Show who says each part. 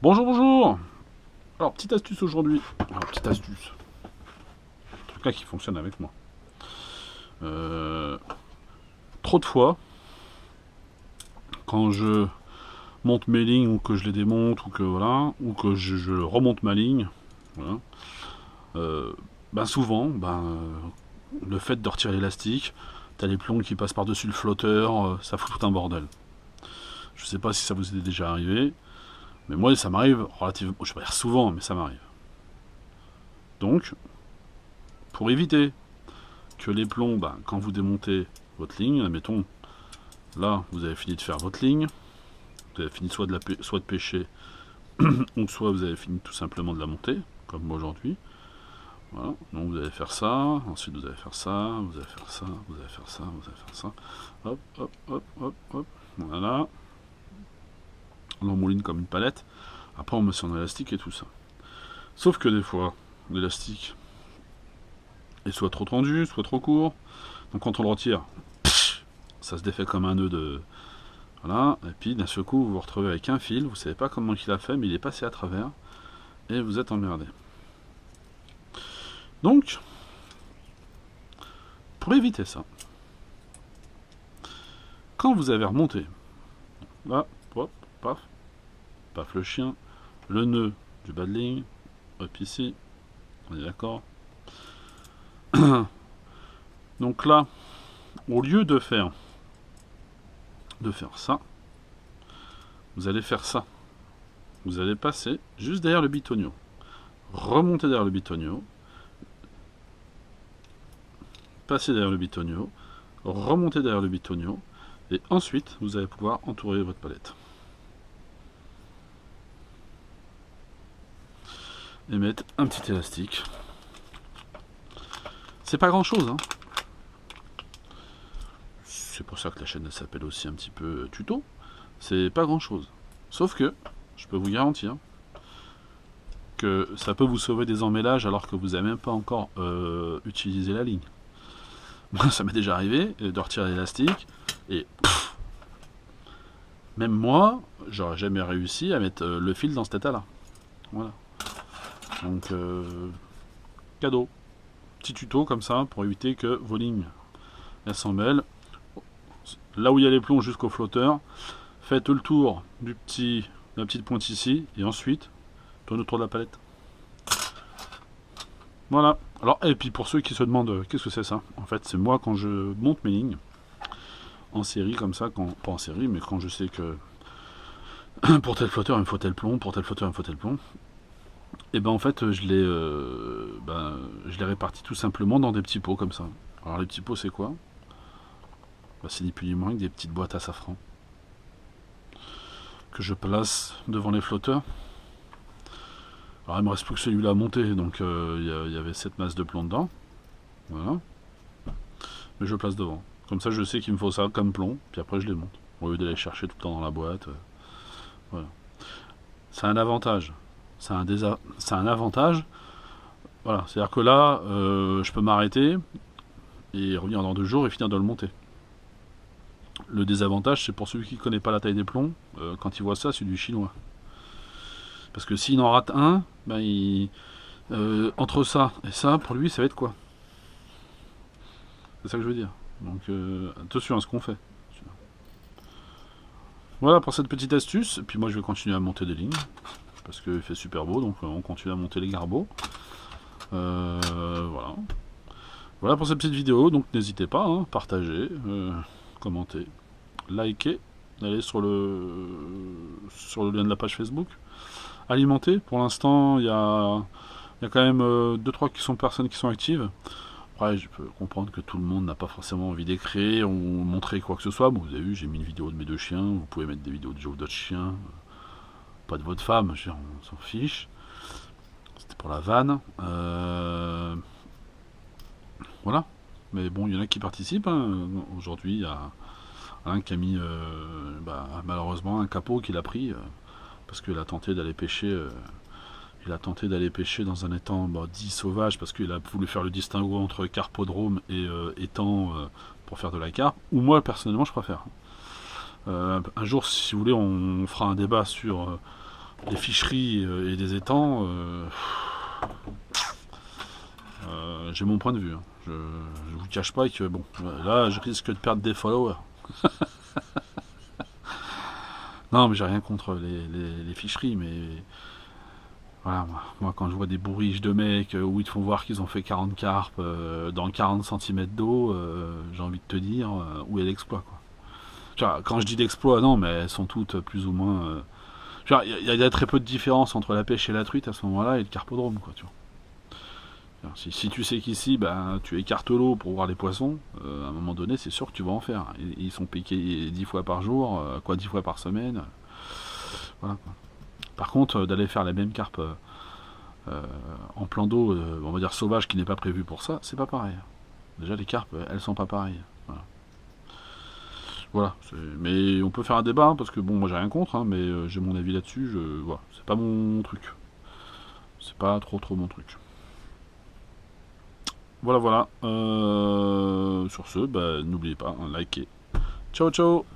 Speaker 1: Bonjour, bonjour. Alors, petite astuce aujourd'hui. Alors, petite astuce. Un truc là qui fonctionne avec moi. Euh, Trop de fois, quand je monte mes lignes ou que je les démonte ou que voilà, ou que je remonte ma ligne, voilà, ben souvent, le fait de retirer l'élastique, t'as les plombs qui passent par-dessus le flotteur, ça fout tout un bordel. Je sais pas si ça vous est déjà arrivé, mais moi ça m'arrive relativement, je vais pas dire souvent, mais ça m'arrive. Donc, pour éviter que les plombs, quand vous démontez votre ligne, admettons, là, vous avez fini de faire votre ligne, vous avez fini soit de pêcher, ou soit vous avez fini tout simplement de la monter, comme moi aujourd'hui. Voilà. Donc vous allez faire ça, ensuite vous allez faire ça, vous allez faire ça, vous allez faire ça, vous allez faire ça. Hop, hop, hop, hop, hop. Voilà. On l'emmouline comme une palette. Après on met son élastique et tout ça. Sauf que des fois, l'élastique est soit trop tendu, soit trop court. Donc quand on le retire, ça se défait comme un nœud de... Voilà, et puis d'un seul coup vous vous retrouvez avec un fil, vous savez pas comment il a fait, mais il est passé à travers, et vous êtes emmerdé. Donc, pour éviter ça, quand vous avez remonté, là, hop, paf, paf le chien, le nœud du bas de ligne, hop ici, on est d'accord. Donc là, au lieu de faire ça, vous allez faire ça. Vous allez passer juste derrière le bitonio, remonter derrière le bitonio, passer derrière le bitonio, remonter derrière le bitonio, et ensuite vous allez pouvoir entourer votre palette. Et mettre un petit élastique. C'est pas grand chose, hein. C'est pour ça que la chaîne s'appelle aussi un petit peu tuto. C'est pas grand chose. Sauf que, je peux vous garantir que ça peut vous sauver des emmêlages alors que vous n'avez même pas encore utilisé la ligne. Moi, ça m'est déjà arrivé de retirer l'élastique et même moi, j'aurais jamais réussi à mettre le fil dans cet état-là. Voilà. Donc, cadeau. Petit tuto comme ça pour éviter que vos lignes elles s'en mêlent. Là où il y a les plombs jusqu'au flotteur, faites le tour de la petite pointe ici et ensuite tournez autour de la palette. Voilà. Alors, et puis pour ceux qui se demandent qu'est-ce que c'est ça, en fait c'est moi quand je monte mes lignes en série comme ça, pas en série, mais quand je sais que pour tel flotteur il me faut tel plomb, pour tel flotteur il me faut tel plomb, et ben en fait je les répartis tout simplement dans des petits pots comme ça. Alors les petits pots c'est quoi? C'est ni plus ni moins que des petites boîtes à safran que je place devant les flotteurs. Alors il me reste plus que celui-là à monter, donc il y avait cette masse de plomb dedans. Voilà. Mais je le place devant. Comme ça je sais qu'il me faut ça comme plomb, puis après je les monte. Au lieu d'aller chercher tout le temps dans la boîte. Voilà. C'est un avantage. C'est un avantage. Voilà. C'est-à-dire que là, je peux m'arrêter et revenir dans 2 jours et finir de le monter. Le désavantage, c'est pour celui qui ne connaît pas la taille des plombs, quand il voit ça, c'est du chinois. Parce que s'il en rate un, entre ça et ça, pour lui, ça va être quoi? C'est ça que je veux dire. Donc attention à ce qu'on fait. Voilà pour cette petite astuce. Et puis moi, je vais continuer à monter des lignes. Parce qu'il fait super beau, donc on continue à monter les garbots. Voilà. Voilà pour cette petite vidéo, donc n'hésitez pas, hein, partagez, commentez, likez, allez sur le lien de la page Facebook. Alimentez, pour l'instant il y a quand même 2-3 personnes qui sont actives. Après je peux comprendre que tout le monde n'a pas forcément envie d'écrire ou montrer quoi que ce soit. Bon, vous avez vu, j'ai mis une vidéo de mes 2 chiens, vous pouvez mettre des vidéos de d'autres chiens, pas de votre femme, on s'en fiche. C'était pour la vanne. Voilà. Mais bon, il y en a qui participent, hein. Aujourd'hui, il y a un qui a mis malheureusement un capot qu'il a pris parce qu'il a tenté d'aller pêcher. Il a tenté d'aller pêcher dans un étang dit sauvage parce qu'il a voulu faire le distinguo entre carpodrome et étang pour faire de la carpe. Ou moi, personnellement, je préfère. Un jour, si vous voulez, on fera un débat sur les ficheries et les étangs, j'ai mon point de vue. Hein. Je vous cache pas que bon, là, je risque de perdre des followers. Non, mais j'ai rien contre les ficheries, mais voilà, moi, quand je vois des bourriches de mecs où ils te font voir qu'ils ont fait 40 carpes dans 40 centimètres d'eau, j'ai envie de te dire où est l'exploit, quoi. Quand je dis l'exploit, non, mais elles sont toutes plus ou moins. Il y a très peu de différence entre la pêche et la truite à ce moment-là et le carpodrome, quoi, tu vois. Si tu sais qu'ici, ben, tu écartes l'eau pour voir les poissons, à un moment donné, c'est sûr que tu vas en faire. Ils sont piqués 10 fois par jour, 10 fois par semaine. Voilà, quoi. Par contre, d'aller faire la même carpe en plan d'eau, on va dire sauvage, qui n'est pas prévu pour ça, c'est pas pareil. Déjà, les carpes, elles sont pas pareilles. Voilà. Voilà, mais on peut faire un débat, hein, parce que bon, moi j'ai rien contre, hein, mais j'ai mon avis là-dessus, voilà, c'est pas mon truc. C'est pas trop mon truc. Voilà, voilà. Sur ce, bah, n'oubliez pas, hein, likez. Ciao, ciao.